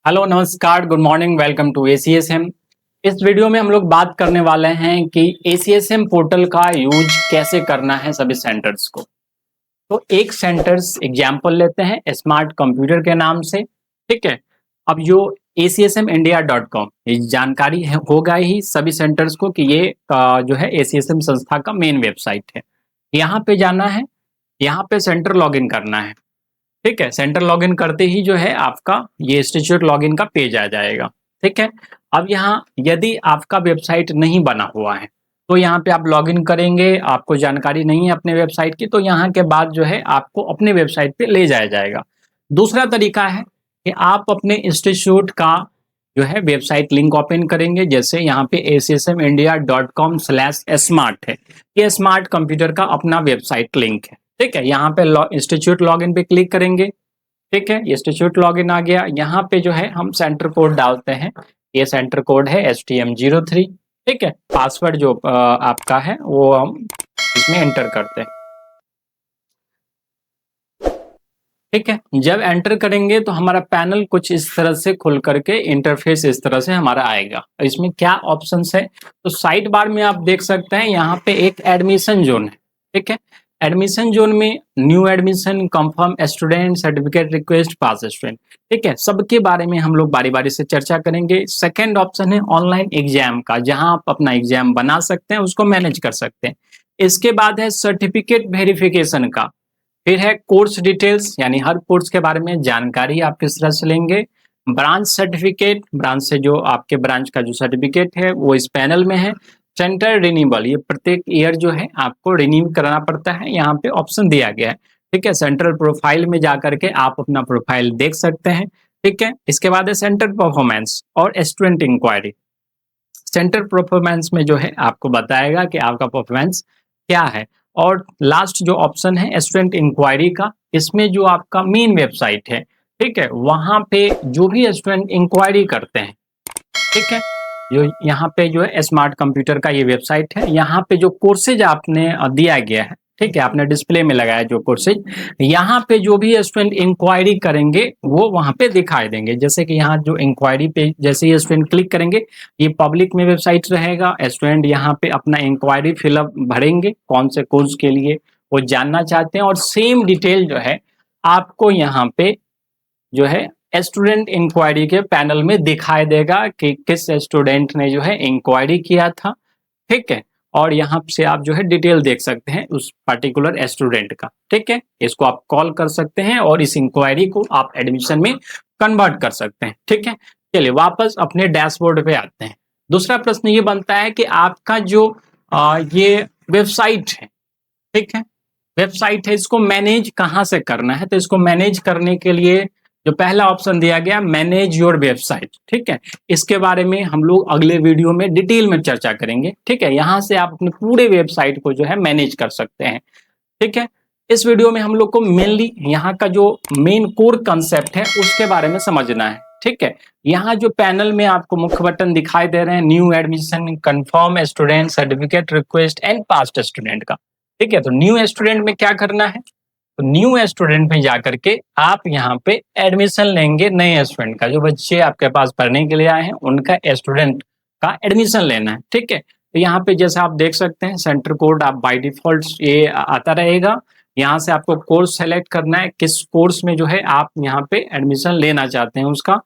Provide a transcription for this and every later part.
Hello नमस्कार good morning welcome to एसीएसएम। इस video में हम लोग बात करने वाले हैं कि एसीएसएम पोर्टल का यूज कैसे करना है सभी सेंटर्स को। तो एक सेंटर्स एग्जांपल लेते हैं स्मार्ट कंप्यूटर के नाम से। ठीक है, अब जो acsmindia.com ये जानकारी है होगा ही सभी सेंटर्स को कि ये जो है एसीएसएम संस्था का मेन वेबसाइट है। यहाँ पे जाना है, यहाँ पे सेंटर लॉगिन करना है। ठीक है, सेंटर लॉगिन करते ही जो है आपका ये इंस्टीट्यूट लॉगिन का पेज आ जाएगा। ठीक है, अब यहाँ यदि आपका वेबसाइट नहीं बना हुआ है तो यहाँ पे आप लॉगिन करेंगे, आपको जानकारी नहीं है अपने वेबसाइट की, तो यहाँ के बाद जो है आपको अपने वेबसाइट पे ले जाया जाएगा। दूसरा तरीका है कि आप अपने इंस्टीट्यूट का जो है वेबसाइट लिंक ओपन करेंगे। जैसे यहाँ पे acsmindia.com/smart है, ये स्मार्ट कंप्यूटर का अपना वेबसाइट लिंक है। ठीक है, यहाँ पे इंस्टीट्यूट लॉगिन पे क्लिक करेंगे। ठीक है, इंस्टीट्यूट लॉगिन आ गया। यहाँ पे जो है हम सेंटर कोड डालते हैं, ये सेंटर कोड है STM03। ठीक है, पासवर्ड जो आपका है वो हम इसमें एंटर करते हैं। ठीक है, जब एंटर करेंगे तो हमारा पैनल कुछ इस तरह से खुल करके इंटरफेस इस तरह से हमारा आएगा। इसमें क्या ऑप्शंस है, तो साइड बार में आप देख सकते हैं यहाँ पे एक एडमिशन जोन है। ठीक है, एडमिशन जोन में new admission, confirm student, certificate request, pass student. ठीक है, सबके बारे में हम लोग बारी बारी से चर्चा करेंगे। सेकेंड ऑप्शन है ऑनलाइन एग्जाम का, जहां आप अपना एग्जाम बना सकते हैं, उसको मैनेज कर सकते हैं। इसके बाद है सर्टिफिकेट वेरिफिकेशन का। फिर है कोर्स डिटेल्स, यानी हर कोर्स के बारे में जानकारी आप किस तरह से लेंगे। ब्रांच सर्टिफिकेट, ब्रांच से जो आपके ब्रांच का जो सर्टिफिकेट है वो इस पैनल में है। सेंटर रिन्यूअल, ये प्रत्येक ईयर जो है आपको रिन्यू कराना पड़ता है, यहाँ पे ऑप्शन दिया गया है। ठीक है, सेंट्रल प्रोफाइल में जाकर के आप अपना प्रोफाइल देख सकते हैं। ठीक है, इसके बाद है सेंटर परफॉर्मेंस और स्टूडेंट इंक्वायरी। सेंटर परफॉर्मेंस में जो है आपको बताएगा कि आपका परफॉर्मेंस क्या है। और लास्ट जो ऑप्शन है स्टूडेंट इंक्वायरी का, इसमें जो आपका मेन वेबसाइट है, ठीक है, वहां पे जो भी स्टूडेंट इंक्वायरी करते हैं, ठीक है, जो यहाँ पे जो है स्मार्ट कंप्यूटर का ये वेबसाइट है, यहाँ पे जो कोर्सेज आपने दिया गया है, ठीक है, आपने डिस्प्ले में लगाया जो कोर्सेज, यहाँ पे जो भी स्टूडेंट इंक्वायरी करेंगे वो वहाँ पे दिखाई देंगे। जैसे कि यहाँ जो इंक्वायरी पे जैसे ही स्टूडेंट क्लिक करेंगे, ये पब्लिक में वेबसाइट रहेगा। स्टूडेंट यहाँ पे अपना इंक्वायरी फिलअप भरेंगे, कौन से कोर्स के लिए वो जानना चाहते हैं, और सेम डिटेल जो है आपको यहाँ पे जो है स्टूडेंट इंक्वायरी के पैनल में दिखाई देगा कि किस स्टूडेंट ने जो है इंक्वायरी किया था। ठीक है, और यहाँ से आप जो है डिटेल देख सकते हैं उस पर्टिकुलर स्टूडेंट का। ठीक है, इसको आप कॉल कर सकते हैं और इस इंक्वायरी को आप एडमिशन में कन्वर्ट कर सकते हैं। ठीक है, चलिए वापस अपने डैशबोर्ड पे आते हैं। दूसरा प्रश्न ये बनता है कि आपका जो ये वेबसाइट है, ठीक है, वेबसाइट है, इसको मैनेज कहाँ से करना है। तो इसको मैनेज करने के लिए जो पहला ऑप्शन दिया गया मैनेज योर वेबसाइट, ठीक है, इसके बारे में हम लोग अगले वीडियो में डिटेल में चर्चा करेंगे। ठीक है, यहाँ से आप अपने पूरे वेबसाइट को जो है मैनेज कर सकते हैं। ठीक है, इस वीडियो में हम लोग को मेनली यहाँ का जो मेन कोर कंसेप्ट है उसके बारे में समझना है। ठीक है, यहाँ जो पैनल में आपको मुख्य बटन दिखाई दे रहे हैं, new admission, confirm student, certificate request and past student का। ठीक है, तो न्यू स्टूडेंट में क्या करना है, तो न्यू स्टूडेंट में जाकर के आप यहाँ पे एडमिशन लेंगे नए स्टूडेंट का। जो बच्चे आपके पास पढ़ने के लिए आए हैं उनका स्टूडेंट का एडमिशन लेना है। ठीक है, तो यहाँ पे जैसे आप देख सकते हैं सेंटर कोड आप बाय डिफॉल्ट ये आता रहेगा। यहाँ से आपको कोर्स सेलेक्ट करना है, किस कोर्स में जो है आप यहाँ पे एडमिशन लेना चाहते हैं, उसका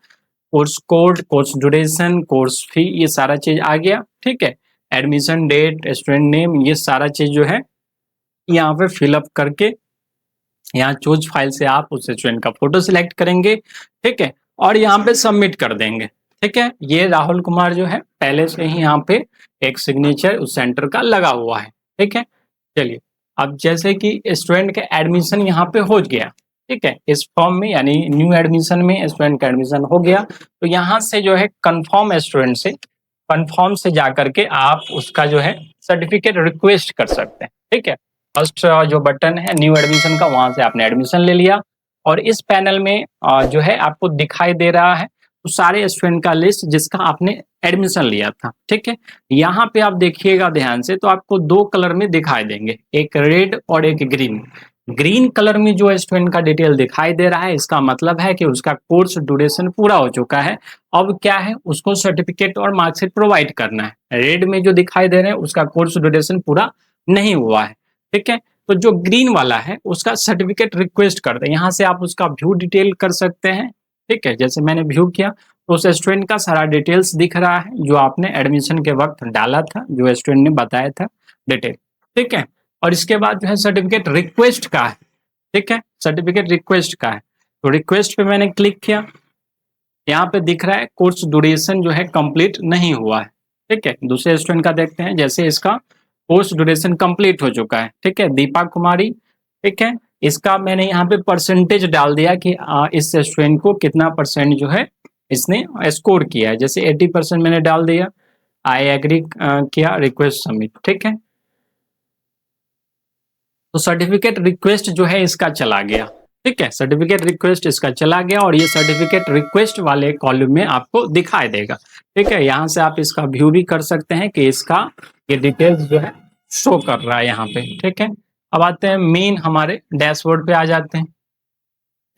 course code, course duration, course fee, ये सारा चीज आ गया। ठीक है, एडमिशन डेट, स्टूडेंट नेम, ये सारा चीज जो है यहाँ पे फिलअप करके यहाँ चूज फाइल से आप उस स्टूडेंट का फोटो सिलेक्ट करेंगे। ठीक है, और यहाँ पे सबमिट कर देंगे। ठीक है, ये राहुल कुमार जो है पहले से ही यहाँ पे एक सिग्नेचर उस सेंटर का लगा हुआ है। ठीक है, चलिए अब जैसे कि स्टूडेंट का एडमिशन यहाँ पे हो गया, ठीक है, इस फॉर्म में यानी न्यू एडमिशन में स्टूडेंट का एडमिशन हो गया, तो यहाँ से जो है कन्फर्म स्टूडेंट से, कन्फर्म से जाकर के आप उसका जो है सर्टिफिकेट रिक्वेस्ट कर सकते हैं। ठीक है, फर्स्ट जो बटन है न्यू एडमिशन का, वहां से आपने एडमिशन ले लिया, और इस पैनल में जो है आपको दिखाई दे रहा है तो सारे स्टूडेंट का लिस्ट जिसका आपने एडमिशन लिया था। ठीक है, यहाँ पे आप देखिएगा ध्यान से, तो आपको दो कलर में दिखाई देंगे, एक रेड और एक ग्रीन। ग्रीन कलर में जो स्टूडेंट का डिटेल दिखाई दे रहा है, इसका मतलब है कि उसका कोर्स ड्यूरेशन पूरा हो चुका है। अब क्या है, उसको सर्टिफिकेट और मार्कशीट प्रोवाइड करना है। रेड में जो दिखाई दे रहे हैं उसका कोर्स ड्यूरेशन पूरा नहीं हुआ है, ठीक है। तो जो ग्रीन वाला है उसका सर्टिफिकेट रिक्वेस्ट कर दे, यहाँ से आप उसका व्यू डिटेल कर सकते हैं, ठीक है। जैसे मैंने व्यू किया तो उस स्टूडेंट का सारा डिटेल्स दिख रहा है जो आपने एडमिशन के वक्त डाला था, जो स्टूडेंट ने बताया था डिटेल, ठीक है। और इसके बाद जो है सर्टिफिकेट रिक्वेस्ट का है, ठीक है, सर्टिफिकेट रिक्वेस्ट का है। तो रिक्वेस्ट पे मैंने क्लिक किया, यहाँ पे दिख रहा है कोर्स ड्यूरेशन जो है कंप्लीट नहीं हुआ है, ठीक है। दूसरे स्टूडेंट का देखते हैं, जैसे इसका कोर्स ड्यूरेशन कंप्लीट हो चुका है, ठीक है, दीपा कुमारी, ठीक है। इसका मैंने यहाँ पे परसेंटेज डाल दिया कि इस स्टूडेंट को कितना परसेंट जो है इसने स्कोर किया है, जैसे 80% मैंने डाल दिया। आई एग्री किया, रिक्वेस्ट सबमिट, ठीक है। तो सर्टिफिकेट रिक्वेस्ट जो है इसका चला गया, ठीक है, सर्टिफिकेट रिक्वेस्ट इसका चला गया और ये सर्टिफिकेट रिक्वेस्ट वाले कॉलम में आपको दिखाई देगा, ठीक है। यहाँ से आप इसका व्यू भी कर सकते हैं कि इसका ये डिटेल्स जो है शो कर रहा है यहाँ पे, ठीक है। अब आते हैं मेन हमारे डैशबोर्ड पे आ जाते हैं,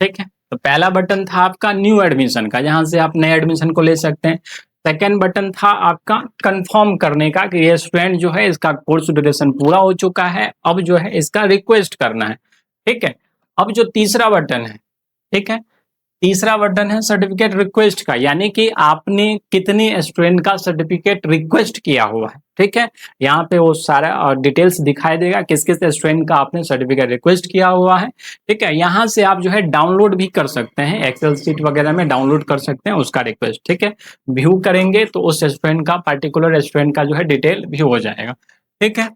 ठीक है। तो पहला बटन था आपका न्यू एडमिशन का, जहां से आप नए एडमिशन को ले सकते हैं। सेकेंड बटन था आपका कंफर्म करने का कि ये स्टूडेंट जो है इसका कोर्स ड्यूरेशन पूरा हो चुका है, अब जो है इसका रिक्वेस्ट करना है, ठीक है। अब जो तीसरा बटन है, ठीक है, तीसरा बटन है सर्टिफिकेट रिक्वेस्ट का, यानी कि आपने कितने स्टूडेंट का सर्टिफिकेट रिक्वेस्ट किया हुआ है, ठीक है। यहाँ पे वो सारा डिटेल्स दिखाई देगा किस किस स्टूडेंट का आपने सर्टिफिकेट रिक्वेस्ट किया हुआ है, ठीक है। यहाँ से आप जो है डाउनलोड भी कर सकते हैं, एक्सेल सीट वगैरह में डाउनलोड कर सकते हैं उसका रिक्वेस्ट, ठीक है। व्यू करेंगे तो उस स्टूडेंट का, पर्टिकुलर स्टूडेंट का जो है डिटेल व्यू हो जाएगा, ठीक है।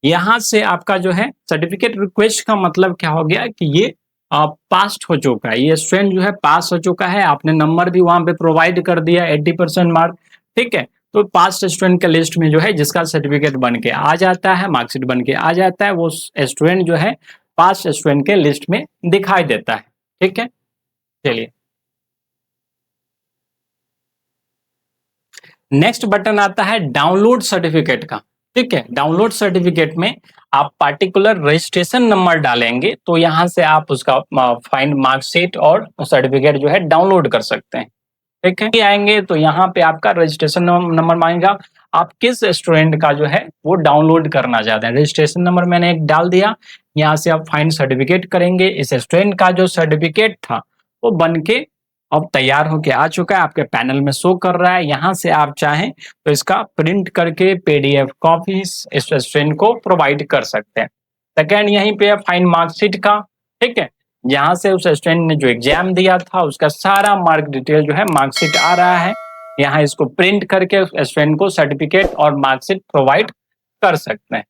यहाँ से आपका जो है सर्टिफिकेट रिक्वेस्ट का मतलब क्या हो गया कि ये पास हो चुका है, ये स्टूडेंट जो है पास हो चुका है, आपने नंबर भी वहां पे प्रोवाइड कर दिया 80% मार्क, ठीक है। तो पास स्टूडेंट के लिस्ट में जो है जिसका सर्टिफिकेट बन के आ जाता है, मार्कशीट बन के आ जाता है, वो स्टूडेंट जो है पास स्टूडेंट के लिस्ट में दिखाई देता है, ठीक है। चलिए नेक्स्ट बटन आता है डाउनलोड सर्टिफिकेट का, ठीक है। डाउनलोड सर्टिफिकेट में आप पार्टिकुलर रजिस्ट्रेशन नंबर डालेंगे तो यहाँ से आप उसका फाइंड मार्कशीट और सर्टिफिकेट जो है डाउनलोड कर सकते हैं, ठीक है। आएंगे तो यहाँ पे आपका रजिस्ट्रेशन नंबर मांगेगा, आप किस स्टूडेंट का जो है वो डाउनलोड करना चाहते हैं। रजिस्ट्रेशन नंबर मैंने एक डाल दिया, यहाँ से आप फाइंड सर्टिफिकेट करेंगे, इस स्टूडेंट का जो सर्टिफिकेट था वो बन के अब तैयार होके आ चुका है, आपके पैनल में शो कर रहा है। यहाँ से आप चाहें तो इसका प्रिंट करके पीडीएफ कॉपी इस स्टूडेंट को प्रोवाइड कर सकते हैं। सेकेंड यहीं पे फाइंड मार्कशीट का, ठीक है, यहाँ से उस स्टूडेंट ने जो एग्जाम दिया था उसका सारा मार्क डिटेल जो है मार्कशीट आ रहा है, यहाँ इसको प्रिंट करके स्टूडेंट को सर्टिफिकेट और मार्कशीट प्रोवाइड कर सकते हैं,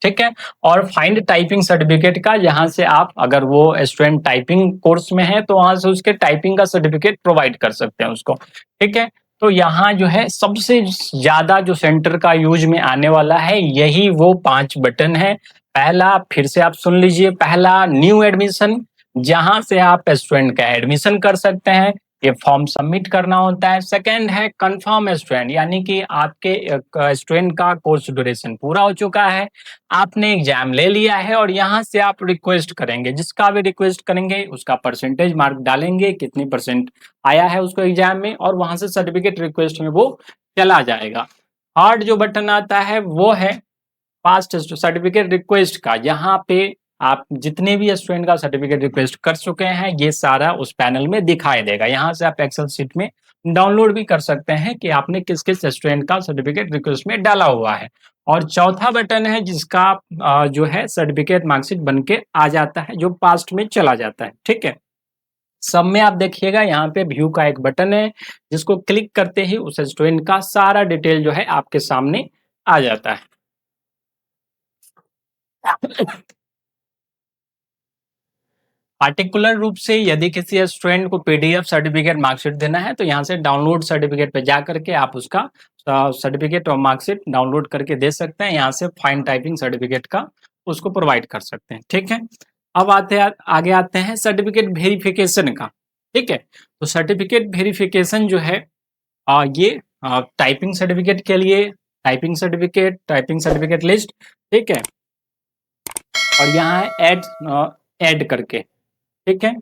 ठीक है। और फाइंड टाइपिंग सर्टिफिकेट का, यहाँ से आप अगर वो स्टूडेंट टाइपिंग कोर्स में है तो वहां से उसके टाइपिंग का सर्टिफिकेट प्रोवाइड कर सकते हैं उसको, ठीक है। तो यहाँ जो है सबसे ज्यादा जो सेंटर का यूज में आने वाला है यही वो 5 बटन है। पहला फिर से आप सुन लीजिए, पहला न्यू एडमिशन, जहां से आप स्टूडेंट का एडमिशन कर सकते हैं, ये फॉर्म सबमिट करना होता है। सेकेंड है कंफर्म स्टूडेंट, यानी कि आपके स्टूडेंट का कोर्स ड्यूरेशन पूरा हो चुका है, आपने एग्जाम ले लिया है और यहाँ से आप रिक्वेस्ट करेंगे, जिसका भी रिक्वेस्ट करेंगे उसका परसेंटेज मार्क डालेंगे, कितनी परसेंट आया है उसको एग्जाम में, और वहां से सर्टिफिकेट रिक्वेस्ट में वो चला जाएगा। थर्ड जो बटन आता है वो है पास्ट सर्टिफिकेट रिक्वेस्ट का, यहाँ पे आप जितने भी स्टूडेंट का सर्टिफिकेट रिक्वेस्ट कर चुके हैं ये सारा उस पैनल में दिखाई देगा। यहाँ से आप एक्सेल सीट में डाउनलोड भी कर सकते हैं कि आपने किस किस स्टूडेंट का सर्टिफिकेट रिक्वेस्ट में डाला हुआ है। और चौथा बटन है जिसका जो है सर्टिफिकेट मार्कशीट बन के आ जाता है, जो पास्ट में चला जाता है, ठीक है। सब में आप देखिएगा यहाँ पे व्यू का एक बटन है, जिसको क्लिक करते ही उस स्टूडेंट का सारा डिटेल जो है आपके सामने आ जाता है। पार्टिकुलर रूप से यदि किसी स्टूडेंट को पीडीएफ सर्टिफिकेट मार्कशीट देना है तो यहाँ से डाउनलोड सर्टिफिकेट पे जा करके आप उसका सर्टिफिकेट और मार्कशीट डाउनलोड करके दे सकते हैं। यहाँ से फाइन टाइपिंग सर्टिफिकेट का उसको प्रोवाइड कर सकते हैं, ठीक है। अब आगे आते हैं सर्टिफिकेट वेरिफिकेशन का, ठीक है। तो सर्टिफिकेट वेरिफिकेशन जो है ये टाइपिंग सर्टिफिकेट के लिए टाइपिंग सर्टिफिकेट लिस्ट, ठीक है। और यहाँ है ऐड करके, ठीक है।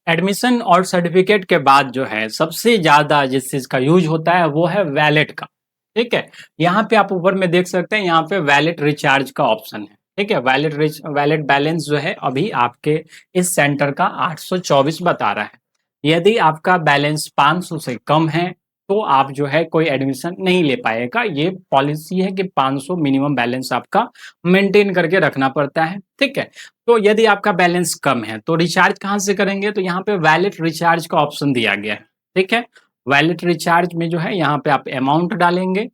एडमिशन और सर्टिफिकेट के बाद जो है सबसे ज्यादा जिस चीज का यूज होता है वो है वैलेट का, ठीक है। यहाँ पे आप ऊपर में देख सकते हैं, यहाँ पे वैलेट रिचार्ज का ऑप्शन है, ठीक है। वैलेट बैलेंस जो है अभी आपके इस सेंटर का 824 बता रहा है। यदि आपका बैलेंस 500 से कम है तो आप जो है कोई एडमिशन नहीं ले पाएगा। ये पॉलिसी है कि 500 मिनिमम बैलेंस आपका मेंटेन करके रखना पड़ता है, ठीक है। तो यदि आपका बैलेंस कम है तो रिचार्ज कहाँ से करेंगे, तो यहाँ पे वैलेट रिचार्ज का ऑप्शन दिया गया है, ठीक है। वैलेट रिचार्ज में जो है यहाँ पे आप अमाउंट डालेंगे,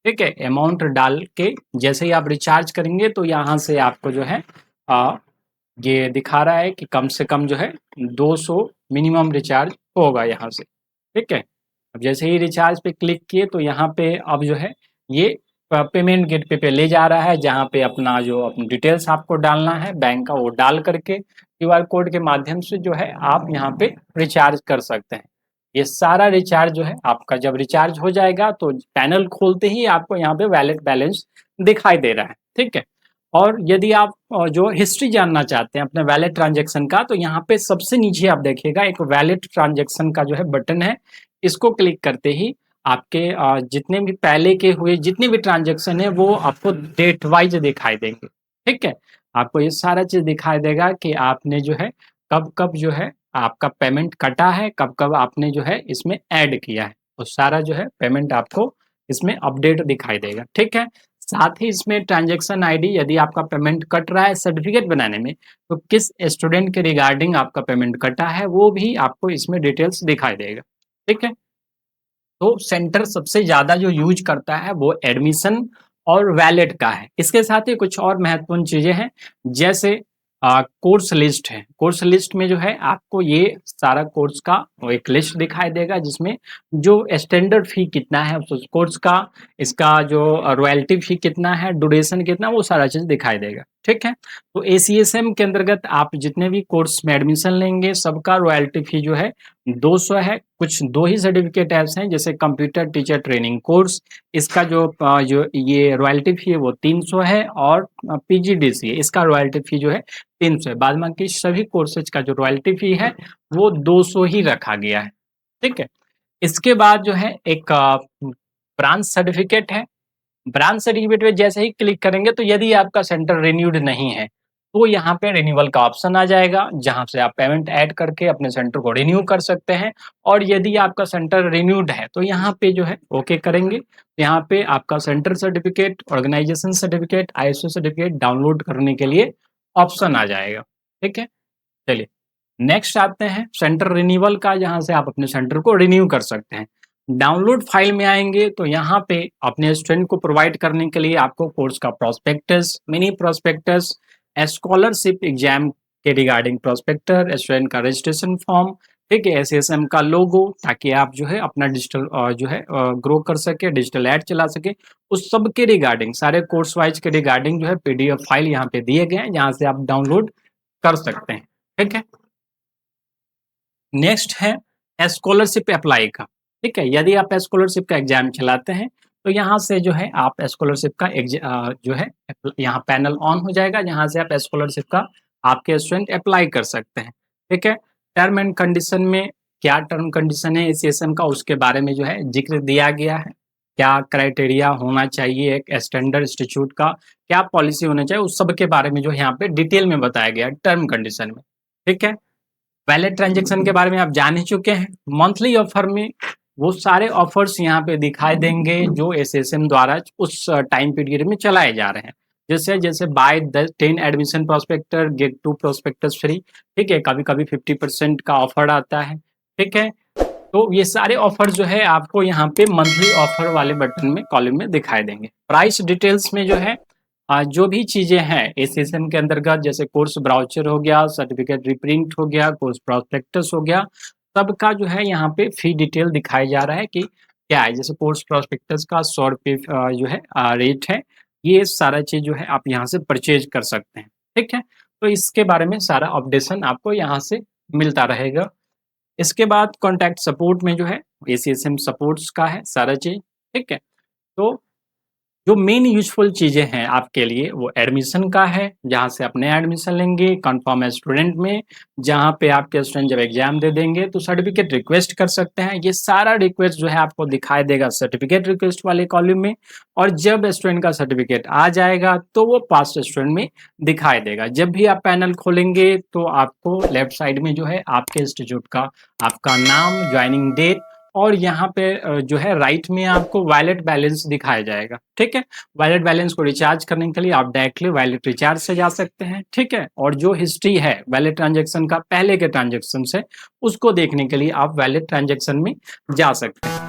ठीक है। अमाउंट डाल के जैसे ही आप रिचार्ज करेंगे तो यहाँ से आपको जो है आ, ये दिखा रहा है कि कम से कम जो है 200 मिनिमम रिचार्ज होगा यहाँ से, ठीक है। अब जैसे ही रिचार्ज पे क्लिक किए तो यहाँ पे अब जो है ये पेमेंट गेट पे ले जा रहा है, जहाँ पे अपना जो अपनी डिटेल्स आपको डालना है बैंक का वो डाल करके क्यूआर कोड के माध्यम से जो है आप यहाँ पे रिचार्ज कर सकते हैं। ये सारा रिचार्ज जो है आपका जब रिचार्ज हो जाएगा तो पैनल खोलते ही आपको यहाँ पे वैलेट बैलेंस दिखाई दे रहा है, ठीक है। और यदि आप जो हिस्ट्री जानना चाहते हैं अपने वैलेट ट्रांजेक्शन का तो यहाँ पे सबसे नीचे आप देखिएगा एक वैलेट ट्रांजेक्शन का जो है बटन है। इसको क्लिक करते ही आपके जितने भी पहले के हुए जितने भी ट्रांजेक्शन है वो आपको डेट वाइज दिखाई देंगे, ठीक है। आपको ये सारा चीज दिखाई देगा कि आपने जो है कब कब जो है आपका पेमेंट कटा है, कब कब आपने जो है इसमें ऐड किया है, तो सारा जो है पेमेंट आपको इसमें अपडेट दिखाई देगा, ठीक है। साथ ही इसमें ट्रांजेक्शन आईडी, यदि आपका पेमेंट कट रहा है सर्टिफिकेट बनाने में तो किस स्टूडेंट के रिगार्डिंग आपका पेमेंट कटा है वो भी आपको इसमें डिटेल्स दिखाई देगा, ठीक है। तो सेंटर सबसे ज्यादा जो यूज करता है वो एडमिशन और वैलेट का है। इसके साथ ही कुछ और महत्वपूर्ण चीजें हैं, जैसे कोर्स लिस्ट है। कोर्स लिस्ट में जो है आपको ये सारा कोर्स का वो एक लिस्ट दिखाई देगा जिसमें जो स्टैंडर्ड फी कितना है उस कोर्स का, इसका जो रॉयल्टी फी कितना है, ड्यूरेशन कितना, वो सारा चीज दिखाई देगा, ठीक है। तो एसीएसएम के अंतर्गत आप जितने भी कोर्स में एडमिशन लेंगे सबका रॉयल्टी फी जो है 200 है। कुछ दो ही सर्टिफिकेट ऐप्स हैं जैसे कंप्यूटर टीचर ट्रेनिंग कोर्स, इसका जो ये रॉयल्टी फी है वो 300 है, और पीजीडीसी इसका रॉयल्टी फी जो है 300 है। बाद बाकी सभी कोर्सेज का जो रॉयल्टी फी है वो 200 ही रखा गया है, ठीक है। इसके बाद जो है एक ब्रांच सर्टिफिकेट है। ब्रांच सर्टिफिकेट पे जैसे ही क्लिक करेंगे तो यदि आपका सेंटर रिन्यूड नहीं है तो यहाँ पे रिन्यूअल का ऑप्शन आ जाएगा, जहाँ से आप पेमेंट ऐड करके अपने सेंटर को रिन्यू कर सकते हैं। और यदि आपका सेंटर रिन्यूड है तो यहाँ पे जो है ओके करेंगे, तो यहाँ पे आपका centre certificate, organisation certificate, ISO certificate download करने के लिए ऑप्शन आ जाएगा, ठीक है। चलिए नेक्स्ट आते हैं सेंटर रिन्यूअल का, जहाँ से आप अपने सेंटर को रिन्यू कर सकते हैं। डाउनलोड फाइल में आएंगे तो यहाँ पे अपने स्टूडेंट को प्रोवाइड करने के लिए आपको कोर्स का prospectus, mini prospectus, scholarship exam के रिगार्डिंग प्रोस्पेक्टर, स्टूडेंट का रजिस्ट्रेशन फॉर्म, ठीक है, एसएसएम का लोगो, ताकि आप जो है अपना डिजिटल जो है ग्रो कर सके, डिजिटल एड चला सके, उस सब के रिगार्डिंग सारे कोर्स वाइज के रिगार्डिंग जो है पीडीएफ फाइल यहाँ पे दिए गए हैं जहाँ से आप डाउनलोड कर सकते हैं, ठीक है। नेक्स्ट है स्कॉलरशिप अप्लाई का, ठीक है। यदि आप स्कॉलरशिप का एग्जाम चलाते हैं तो यहाँ से जो है आप स्कॉलरशिप का जो है यहाँ पैनल ऑन हो जाएगा, जहाँ से आप स्कॉलरशिप का आपके स्टूडेंट अप्लाई कर सकते हैं, ठीक है। टर्म एंड कंडीशन में क्या टर्म कंडीशन है एसीएसएम का उसके बारे में जो है जिक्र दिया गया है, क्या क्राइटेरिया होना चाहिए एक स्टैंडर्ड इंस्टीट्यूट का, क्या पॉलिसी होना चाहिए, उस सब के बारे में जो यहाँ पे डिटेल में बताया गया है टर्म कंडीशन में, ठीक है। वैलिड ट्रांजैक्शन के बारे में आप जान ही चुके हैं। मंथली ऑफर में वो सारे ऑफर्स यहाँ पे दिखाई देंगे जो एसएसएम द्वारा उस टाइम पीरियड में चलाए जा रहे हैं। जैसे जैसे buy 10 admission prospector get 2 prospectus free, ठीक है, कभी कभी 50% का ऑफर आता है, ठीक है। तो ये सारे ऑफर जो है आपको यहाँ पे मंथली ऑफर वाले बटन में कॉलम में दिखाई देंगे। प्राइस डिटेल्स में जो है जो भी चीजें हैं एसएसएम के अंतर्गत, जैसे कोर्स ब्राउचर हो गया, सर्टिफिकेट रिप्रिंट हो गया, कोर्स प्रोस्पेक्टस हो गया, सबका जो है यहाँ पे फी डिटेल दिखाया जा रहा है कि क्या है। जैसे कोर्स प्रोस्पेक्टस का 100 रुपये जो है रेट है। ये सारा चीज जो है आप यहाँ से परचेज कर सकते हैं, ठीक है। तो इसके बारे में सारा अपडेशन आपको यहाँ से मिलता रहेगा। इसके बाद कॉन्टैक्ट सपोर्ट में जो है एसीएसएम सपोर्ट्स का है सारा चीज, ठीक है। तो जो मेन यूजफुल चीज़ें हैं आपके लिए वो एडमिशन का है, जहाँ से आप नया एडमिशन लेंगे कन्फर्म स्टूडेंट में, जहाँ पे आपके स्टूडेंट जब एग्जाम दे देंगे तो सर्टिफिकेट रिक्वेस्ट कर सकते हैं। ये सारा रिक्वेस्ट जो है आपको दिखाई देगा सर्टिफिकेट रिक्वेस्ट वाले कॉलम में, और जब स्टूडेंट का सर्टिफिकेट आ जाएगा तो वो पास स्टूडेंट में दिखाई देगा। जब भी आप पैनल खोलेंगे तो आपको लेफ्ट साइड में जो है आपके इंस्टीट्यूट का आपका नाम, ज्वाइनिंग डेट, और यहाँ पे जो है राइट में आपको वैलेट बैलेंस दिखाया जाएगा, ठीक है। वैलेट बैलेंस को रिचार्ज करने के लिए आप डायरेक्टली वैलेट रिचार्ज से जा सकते हैं, ठीक है। और जो हिस्ट्री है वैलेट ट्रांजैक्शन का पहले के ट्रांजैक्शन से, उसको देखने के लिए आप वैलेट ट्रांजैक्शन में जा सकते हैं।